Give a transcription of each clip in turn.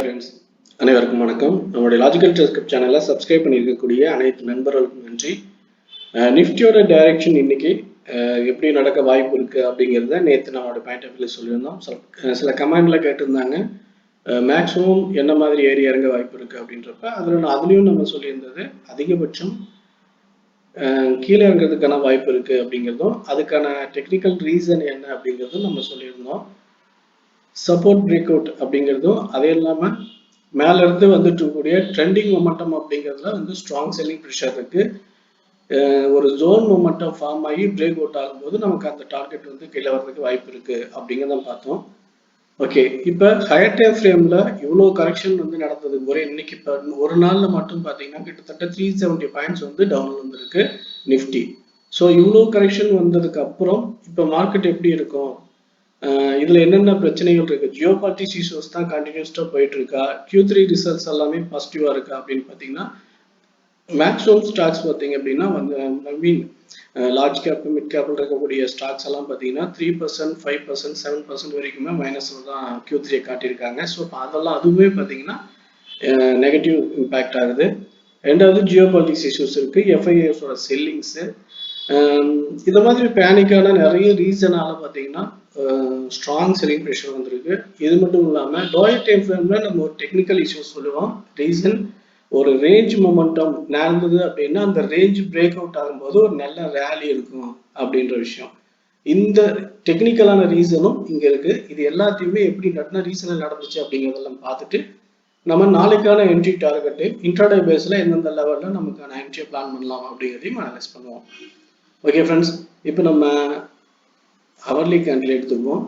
Friends, அனைவருக்கும் வணக்கம். நம்மளுடைய லாஜிக்கல் டெஸ்கிரிப்ட் சேனலை சப்ஸ்கிரைப் பண்ணியிருக்கக்கூடிய அனைத்து நண்பர்களுக்கும் நன்றி. நிஃப்டியோட டைரக்ஷன் இன்னைக்கு எப்படி நடக்க வாய்ப்பு இருக்கு அப்படிங்கிறத நேற்று நம்மளோட பாயிண்ட் ஆஃப் வியூ சொல்லியிருந்தோம். சில கமெண்ட்ல கேட்டிருந்தாங்க மேக்ஸிமம் என்ன மாதிரி ஏறி இறங்க வாய்ப்பு இருக்கு அப்படின்றப்ப அதுலயும் நம்ம சொல்லியிருந்தது அதிகபட்சம் கீழே இறங்கிறதுக்கான வாய்ப்பு இருக்கு அப்படிங்கிறதும் அதுக்கான டெக்னிக்கல் ரீசன் என்ன அப்படிங்கிறதும் நம்ம சொல்லியிருந்தோம். சப்போர்ட் பிரேக் அவுட் அப்படிங்கிறதும் அதே இல்லாமல் மேல இருந்து வந்துட்டு இருக்கக்கூடிய ட்ரெண்டிங் மொமெண்டம் அப்படிங்கிறதுல வந்து ஸ்ட்ராங் செல்லிங் ப்ரெஷர் இருக்கு. ஒரு ஜோன் மொமெண்டம் ஃபார்ம் ஆகி பிரேக் அவுட் ஆகும்போது நமக்கு அந்த டார்கெட் வந்து கீழே வர்றதுக்கு வாய்ப்பு இருக்கு அப்படிங்கிறத பார்த்தோம். ஓகே, இப்போ ஹையர் டைம் ஃப்ரேம்ல இவ்வளோ கரெக்ஷன் வந்து நடந்தது ஒரே இன்னைக்கு இப்போ ஒரு நாள்ல மட்டும் பார்த்தீங்கன்னா கிட்டத்தட்ட 370 பாயிண்ட்ஸ் வந்து டவுன் வந்திருக்கு நிஃப்டி. ஸோ இவ்வளோ கரெக்ஷன் வந்ததுக்கு அப்புறம் இப்போ மார்க்கெட் எப்படி இருக்கும், இதுல என்னென்ன பிரச்சனைகள் இருக்கு, ஜியோ பாலிட்டிக்ஸ் இஷ்யூஸ் தான் கண்டினியூஸ்டா போயிட்டு இருக்கா, Q3 ரிசல்ட்ஸ் எல்லாமே பாசிட்டிவா இருக்கா அப்படின்னு பாத்தீங்கன்னா மேக்ஸிமம் ஸ்டாக்ஸ் பார்த்தீங்க அப்படின்னா வந்து ஐ மீன் லார்ஜ் கேப் மிட் கேப்ல இருக்கக்கூடிய ஸ்டாக்ஸ் எல்லாம் பார்த்தீங்கன்னா 3%, 5%, 7% வரைக்குமே மைனஸ்ல தான் Q3 காட்டியிருக்காங்க. ஸோ அதெல்லாம் அதுவுமே பார்த்தீங்கன்னா நெகட்டிவ் இம்பேக்ட் ஆகுது. ரெண்டாவது ஜியோ பாலிட்டிக்ஸ் இஷ்யூஸ் இருக்கு, FIIஸோட செல்லிங்ஸ், இந்த மாதிரி பேனிக்கான நிறைய ரீசனால பார்த்தீங்கன்னா ஸ்ட்ராங் செல்லிங் ப்ரெஷர் வந்திருக்கு. இது மட்டும் இல்லாமல் லோயர் டைம் ஃப்ரேம்ல நம்ம ஒரு டெக்னிக்கல் இஷ்யூஸ் சொல்லுவோம். ரீசன் ஒரு ரேஞ்ச் மொமெண்டம் நடந்தது அப்படின்னா அந்த ரேஞ்ச் பிரேக் அவுட் ஆகும்போது ஒரு நல்ல ரேலி இருக்கும் அப்படின்ற விஷயம். இந்த டெக்னிக்கலான ரீசனும் இங்க இருக்கு. இது எல்லாத்தையுமே எப்படி ரீசனில் நடந்துச்சு அப்படிங்கிறதெல்லாம் பார்த்துட்டு நம்ம நாளைக்கான என்ட்ரி டார்கெட் இன்ட்ராடே பேஸ்ல எந்தெந்த லெவல்ல நமக்கான என்ட்ரியை பிளான் பண்ணலாம் அப்படிங்கிறதையும் அனலைஸ் பண்ணுவோம். ஓகே ஃப்ரெண்ட்ஸ், இப்போ நம்ம ஹவர்லி கேண்டில் எடுத்துக்குவோம்.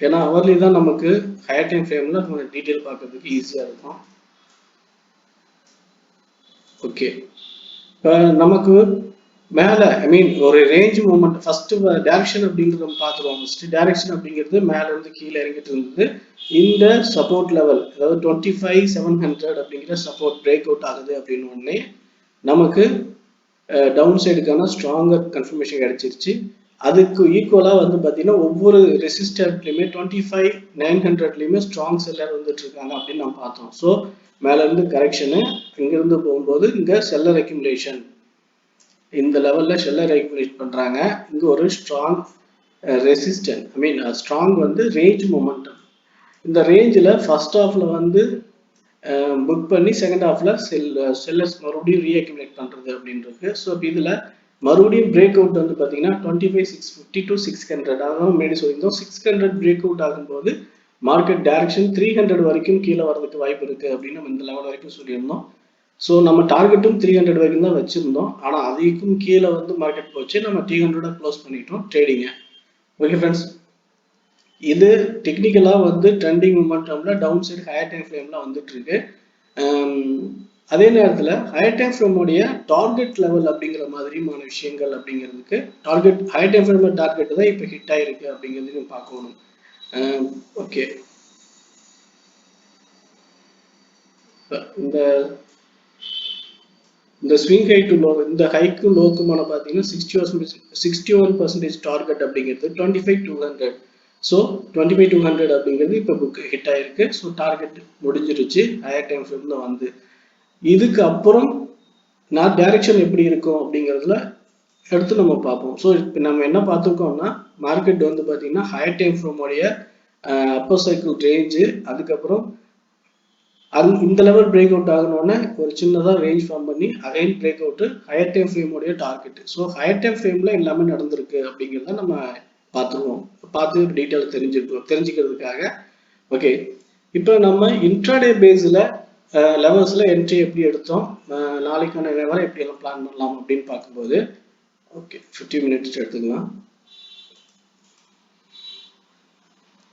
ஏன்னா ஹவர்லி தான் நமக்கு ஹையர் டைம் ஃப்ரேம்ல நம்ம டீட்டெயில் பார்க்கறதுக்கு ஈஸியா இருக்கும். ஓகே, இப்போ நமக்கு மேல ஐ மீன் ஒரு ரேஞ்ச் மூமெண்ட் ஃபர்ஸ்ட் டைரக்ஷன் அப்படிங்கிறத நம்ம பார்த்துருவோம். ஃபர்ஸ்ட் டைரக்ஷன் அப்படிங்கிறது மேல இருந்து கீழே இறங்கிட்டு இருந்தது. இந்த சப்போர்ட் லெவல் அதாவது 25,700 அப்படிங்கிற சப்போர்ட் பிரேக் அவுட் ஆகுது அப்படின்னு உடனே நமக்கு டவுன் சைடுக்கான ஸ்ட்ராங்கர் கன்ஃபர்மேஷன் கிடைச்சிருச்சு. அதுக்கு ஈக்குவலா வந்து பாத்தீங்கன்னா ஒவ்வொரு ரெசிஸ்டன்ட்லயுமே 25,900லயுமே ஸ்ட்ராங் செல்லர் வந்துட்டு இருக்காங்க அப்படின்னு நம்ம பார்த்தோம். ஸோ மேல இருந்து கரெக்ஷனு இங்கிருந்து போகும்போது இங்க செல்லர் அக்யூமுலேஷன், இந்த லெவல்ல செல்லர் அக்யூமுலேட் பண்றாங்க. இங்க ஒரு ஸ்ட்ராங் ரெசிஸ்டன்ட் ஐ மீன் ஸ்ட்ராங் வந்து ரேஞ்ச் மொமெண்டம். இந்த ரேஞ்சில் ஃபர்ஸ்ட் ஹாஃப்ல வந்து புக் பண்ணி செகண்ட் ஹாஃப்ல செல்லர்ஸ் மறுபடியும் ரீஅக்யூமுலேட் பண்றது அப்படின்றது. ஸோ இதுல மறுபடியும் பிரேக் அவுட் வந்து பார்த்தீங்கன்னா 25,650 to 600, அதான் முன்னாடி சொல்லியிருந்தோம். 600 பிரேக் அவுட் ஆகும்போது மார்க்கெட் டைரக்ஷன் 300 வரைக்கும் கீழே வரதுக்கு வாய்ப்பு இருக்கு அப்படின்னு நம்ம இந்த லெவல் வரைக்கும் சொல்லியிருந்தோம். ஸோ நம்ம டார்கெட்டும் 300 வரைக்கும் தான் வச்சிருந்தோம். ஆனால் அதுக்கும் கீழே வந்து மார்க்கெட் போச்சு, நம்ம 300 க்ளோஸ் பண்ணிட்டோம் ட்ரேடிங்க. ஓகே ஃப்ரெண்ட்ஸ், இது டெக்னிக்கலா வந்து ட்ரெண்டிங் மொமெண்டம்ல டவுன் சைடு ஹையர் டைம் ஃப்ரேம்ல வந்துட்டு இருக்கு. அதே நேரத்தில் ஹையர் டைம் ஃப்ரேமோடைய டார்கெட் லெவல் அப்படிங்கிற மாதிரியான விஷயங்கள் அப்படிங்கிறதுக்கு target higher time frame target தான் இப்போ ஹிட் ஆயிருக்கு அப்படிங்கிறதையும் பார்க்கணும். ஓகே, இந்த ஸ்விங் ஹை டு லோ, இந்த ஹைக்கும் லோக்குமான பார்த்தீங்கன்னா 61% டார்கெட் அப்படிங்கிறது 25,200. ஸோ 25,200 அப்படிங்கிறது இப்போ புக் ஹிட் ஆயிருக்கு. ஸோ டார்கெட் முடிஞ்சிருச்சு ஹையர் டைம் ஃப்ரேம்ல வந்து. இதுக்கு அப்புறம் நான் டைரக்ஷன் எப்படி இருக்கும் அப்படிங்கிறதுல எடுத்து நம்ம பார்ப்போம். ஸோ இப்போ நம்ம என்ன பார்த்துருக்கோம்னா மார்க்கெட் வந்து பார்த்தீங்கன்னா ஹையர் டைம் ஃப்ரேமோடைய அப்பர் சைக்கிள் ரேஞ்சு, அதுக்கப்புறம் இந்த லெவல் பிரேக் அவுட் ஆகணும்னா ஒரு சின்னதாக ரேஞ்ச் ஃபார்ம் பண்ணி again break out higher time ஃப்ரேமோடைய டார்கெட். ஸோ ஹையர் டைம் ஃப்ரேம்ல எல்லாமே நடந்திருக்கு அப்படிங்கிறத நம்ம பார்த்துருவோம். பார்த்து டீட்டெயில் தெரிஞ்சுக்கிறதுக்காக. ஓகே, இப்போ நம்ம இன்ட்ராடே பேஸில் லெவல்ஸ்ல என்ட்ரி எப்படி எடுத்தோம், நாளைக்கான லெவலை எப்படி எல்லாம் பிளான் பண்ணலாம் அப்படின்னு பார்க்கும்போது ஓகே 50 மினிட்ஸ் எடுத்துக்கலாம்.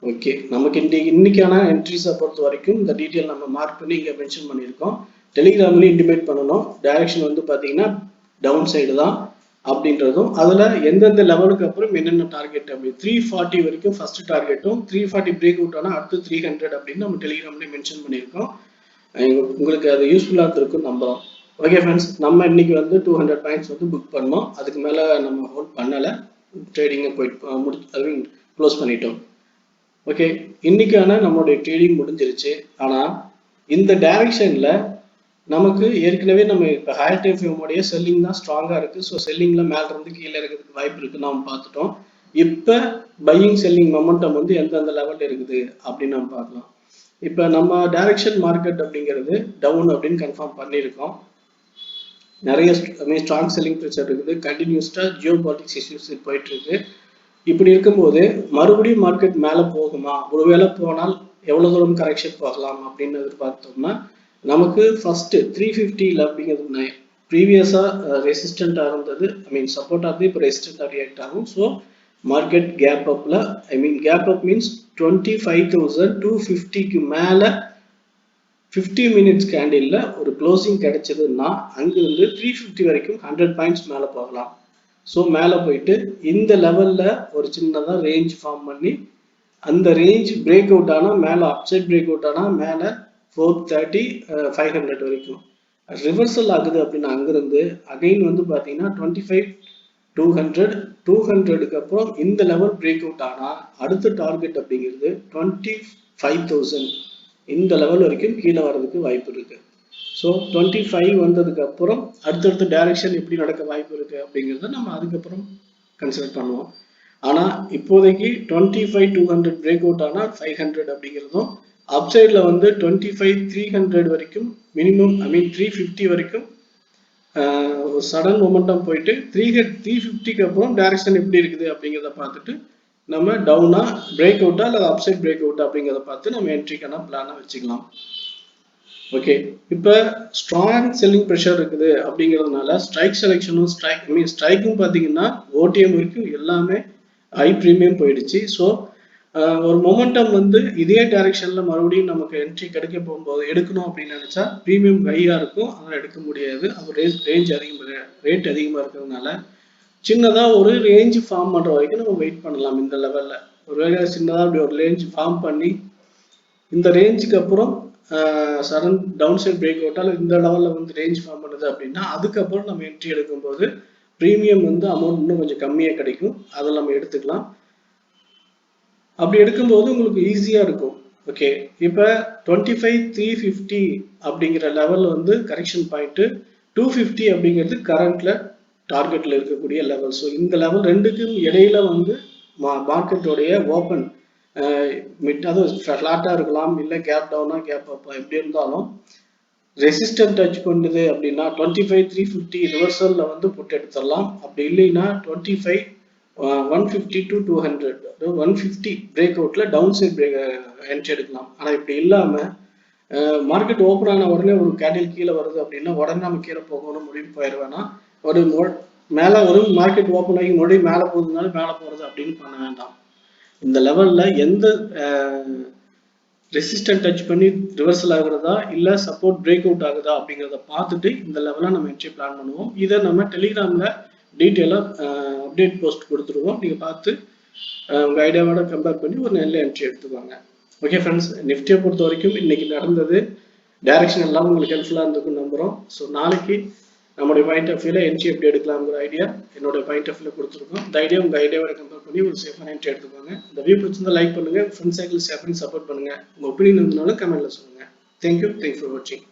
ஓகே, நமக்கு இன்னைக்கான என்ட்ரிஸை பொறுத்த வரைக்கும் இந்த டீட்டெயில் நம்ம மார்க் பண்ணி இங்கே மென்ஷன் பண்ணியிருக்கோம். டெலிகிராம்லேயும் இன்டிமேட் பண்ணணும். டைரக்ஷன் வந்து பார்த்தீங்கன்னா டவுன் சைடு தான் அப்படின்றதும், அதில் எந்தெந்த லெவலுக்கு அப்புறம் என்னென்ன டார்கெட் அப்படி 340 வரைக்கும் ஃபர்ஸ்ட் டார்கெட்டும் 340 பிரேக் அவுட் ஆனால் அடுத்து 300 அப்படின்னு நம்ம டெலிகிராம்லேயே மென்ஷன் பண்ணியிருக்கோம். உங்களுக்கு அது யூஸ்ஃபுல்லாக இருந்திருக்கும் நம்புறோம். ஓகே ஃப்ரெண்ட்ஸ், நம்ம இன்னைக்கு வந்து 200 பாயிண்ட்ஸ் வந்து புக் பண்ணோம். அதுக்கு மேலே நம்ம ஹோல்ட் பண்ணலை, ட்ரேடிங்கை போயிட்டு க்ளோஸ் பண்ணிட்டோம். ஓகே, இன்னைக்கான நம்மளுடைய ட்ரேடிங் முடிஞ்சிருச்சு. ஆனா இந்த டைரக்ஷன்ல நமக்கு ஏற்கனவே நம்ம இப்போ ஹையர் டைம் ஃப்ரேமுடைய செல்லிங் தான் ஸ்ட்ராங்கா இருக்கு. ஸோ செல்லிங்ல மேல இருந்து கீழே இருக்கிறதுக்கு வாய்ப்பு இருக்குன்னு நம்ம பார்த்துட்டோம். இப்போ பையிங் செல்லிங் மொமெண்டம் வந்து எந்தெந்த லெவல்ல இருக்குது அப்படின்னு நம்ம பார்க்கலாம். இப்போ நம்ம டைரக்ஷன் மார்க்கெட் அப்படிங்கிறது டவுன் அப்படின்னு கன்ஃபார்ம் பண்ணியிருக்கோம். நிறைய ஸ்ட்ராங் செல்லிங் ப்ரெஷர் இருக்குது. கண்டினியூஸ்டா ஜியோ பாலிட்டிக்ஸ் இஷ்யூஸ் போயிட்டு இருக்கு. இப்படி இருக்கும்போது மறுபடியும் மார்க்கெட் மேலே போகுமா, ஒருவேளை போனால் எவ்வளவு தூரம் கரெக்ஷன் போகலாம் அப்படின்னு எதிர்பார்த்தோம்னா நமக்கு ஃபர்ஸ்ட் 350 அப்படிங்கிறது ப்ரீவியஸா ரெசிஸ்டண்டா இருந்தது. ஐ மீன் சப்போர்ட் ஆகுது, இப்போ ரெசிஸ்டண்டா ரியாக்ட் ஆகும். ஸோ மார்க்கெட் கேப் அப்ல, ஐ மீன் கேப் அப் மீன்ஸ் 25,250க்கு மேல 50 மினிட்ஸ் கேண்டில்ல ஒரு க்ளோசிங் கிடைச்சதுன்னா அங்கிருந்து 350 வரைக்கும் 100 பாயிண்ட்ஸ் மேலே போகலாம். ஸோ மேலே போயிட்டு இந்த லெவலில் ஒரு சின்னதாக ரேஞ்ச் ஃபார்ம் பண்ணி அந்த ரேஞ்ச் பிரேக் அவுட் ஆனால் மேலே அப்சைட் பிரேக் அவுட் ஆனால் மேலே 430 500 வரைக்கும் ரிவர்சல் ஆகுது அப்படின்னா அங்கிருந்து அகைன் வந்து பார்த்தீங்கன்னா 25 200 அப்புறம் இந்த லெவல் பிரேக் அவுட் ஆனால் அடுத்த டார்கெட் அப்படிங்கிறது 25,000 இந்த லெவல் வரைக்கும் கீழே வர்றதுக்கு வாய்ப்பு இருக்கு. ஸோ 25 வந்ததுக்கு அப்புறம் அடுத்தடுத்த டைரக்ஷன் எப்படி நடக்க வாய்ப்பு இருக்கு அப்படிங்கிறத நம்ம அதுக்கப்புறம் கன்சிடர் பண்ணுவோம். ஆனால் இப்போதைக்கு 25,200 பிரேக் அவுட் ஆனால் 500 அப்படிங்கிறதும் அப்சைட்ல வந்து 25,300 வரைக்கும் மினிமம், ஐ மீன் 350 வரைக்கும் ஒரு சடன் மொமெண்டம் போயிட்டு 350க்கு அப்புறம் டைரக்ஷன் எப்படி இருக்குது அப்படிங்கிறத பார்த்துட்டு நம்ம டவுனா பிரேக் அவுட்டா அல்லது அப்சைட் பிரேக் அவுட்டா அப்படிங்கிறத பார்த்து நம்ம என்ட்ரிக்கான பிளானை வச்சுக்கலாம். ஓகே, இப்போ ஸ்ட்ராங் செல்லிங் ப்ரெஷர் இருக்குது அப்படிங்கிறதுனால ஸ்ட்ரைக் செலெக்ஷனும் ஸ்ட்ரைக்கும் பார்த்தீங்கன்னா ஓடிஎம் வரைக்கும் எல்லாமே ஹை ப்ரீமியம் போயிடுச்சு. ஸோ ஒரு மொமெண்டம் வந்து இதே டைரக்ஷன்ல மறுபடியும் நமக்கு என்ட்ரி கிடைக்க போகும்போது எடுக்கணும் அப்படின்னு நினைச்சா ப்ரீமியம் ஹையா இருக்கும், அதெல்லாம் எடுக்க முடியாது. அது ரேட் அதிகமாக இருக்கிறதுனால சின்னதாக ஒரு ரேஞ்ச் ஃபார்ம் பண்ணுற வரைக்கும் நம்ம வெயிட் பண்ணலாம். இந்த லெவலில் ஒருவேளை சின்னதாக அப்படி ஒரு ரேஞ்ச் ஃபார்ம் பண்ணி இந்த ரேஞ்சுக்கு அப்புறம் சடன் டவுன் சைட் பிரேக் அவுட்டால் இந்த லெவலில் வந்து ரேஞ்ச் ஃபார்ம் பண்ணுது அப்படின்னா அதுக்கப்புறம் நம்ம என்ட்ரி எடுக்கும்போது ப்ரீமியம் வந்து அமௌண்ட் இன்னும் கொஞ்சம் கம்மியாக கிடைக்கும், அதை நம்ம எடுத்துக்கலாம். அப்படி எடுக்கும்போது உங்களுக்கு ஈஸியாக இருக்கும். ஓகே, இப்போ 25,350 அப்படிங்கிற லெவல் வந்து கரெக்ஷன் பாயிண்ட்டு, 250 அப்படிங்கிறது கரண்ட்ல டார்கெட்ல இருக்கக்கூடிய லெவல். ஸோ இந்த லெவல் ரெண்டுக்கும் இடையில வந்து மார்க்கெட்டோடைய ஓப்பன் அதாவது ஃப்ளாட்டாக இருக்கலாம், இல்லை கேப் டவுனா கேப் அப்பா எப்படி இருந்தாலும் ரெசிஸ்டன்ட் டச் பண்ணுது அப்படின்னா 25,350 ரிவர்சல்ல வந்து புட் எடுத்துடலாம். அப்படி இல்லைன்னா 150 to 200 150 பிரேக் அவுட்ல டவுன் சைட் பிரேக் என்ட்ரி எடுக்கலாம். ஆனால் இப்படி இல்லாமல் மார்க்கெட் ஓப்பன் ஆன உடனே ஒரு கேண்டில் கீழே வருது அப்படின்னா உடனே நம்ம கீழே போகணும் முடிவு போயிடுவேன்னா ஒரு மேலே ஒரு மார்க்கெட் ஓப்பன் ஆகி மறுபடியும் மேலே போகுதுனாலும் மேலே போகிறது அப்படின்னு பண்ண வேண்டாம். இந்த லெவல்ல எந்த ரெசிஸ்டன்ட் டச் பண்ணி ரிவர்சல் ஆகுறதா இல்லை சப்போர்ட் பிரேக் அவுட் ஆகுதா அப்படிங்கிறத பார்த்துட்டு இந்த லெவலாக நம்ம என்ட்ரி பிளான் பண்ணுவோம். இதை நம்ம டெலிகிராமில் டீட்டெயிலாக அப்டேட் போஸ்ட் கொடுத்துருவோம். நீங்கள் பார்த்து உங்கள் ஐடியாவோட கம்பேர் பண்ணி ஒரு நல்ல என்ட்ரி எடுத்துக்கோங்க. ஓகே ஃப்ரெண்ட்ஸ், நிஃப்டியை பொறுத்த வரைக்கும் இன்னைக்கு நடந்தது டைரக்ஷன் எல்லாம் உங்களுக்கு ஹெல்ப்ஃபுல்லாக இருந்திருக்குன்னு நம்புகிறோம். ஸோ நாளைக்கு நம்மளுடைய பாயிண்ட் ஆஃப் வியூல என்ட்ரி எப்படி எடுக்கலாம்ங்கிற ஐடியா என்னோட பாயிண்ட் ஆஃப் வியூல கொடுத்துருக்கோம். இந்த ஐடியா உங்கள் ஐடியாவோட கம்பேர் பண்ணி ஒரு சேஃபான என்ட்ரி எடுத்துக்கோங்க. இந்த வீடியோ பிடிச்சிருந்தா லைக் பண்ணுங்க, ஃப்ரெண்ட்ஸ் சைக்கிள் ஷேர் பண்ணி சப்போர்ட் பண்ணுங்க. உங்கள் ஒப்பீனியன் இருந்தாலும் கமெண்ட்ல சொல்லுங்க. தேங்க்யூ ஃபார் வாட்சிங்.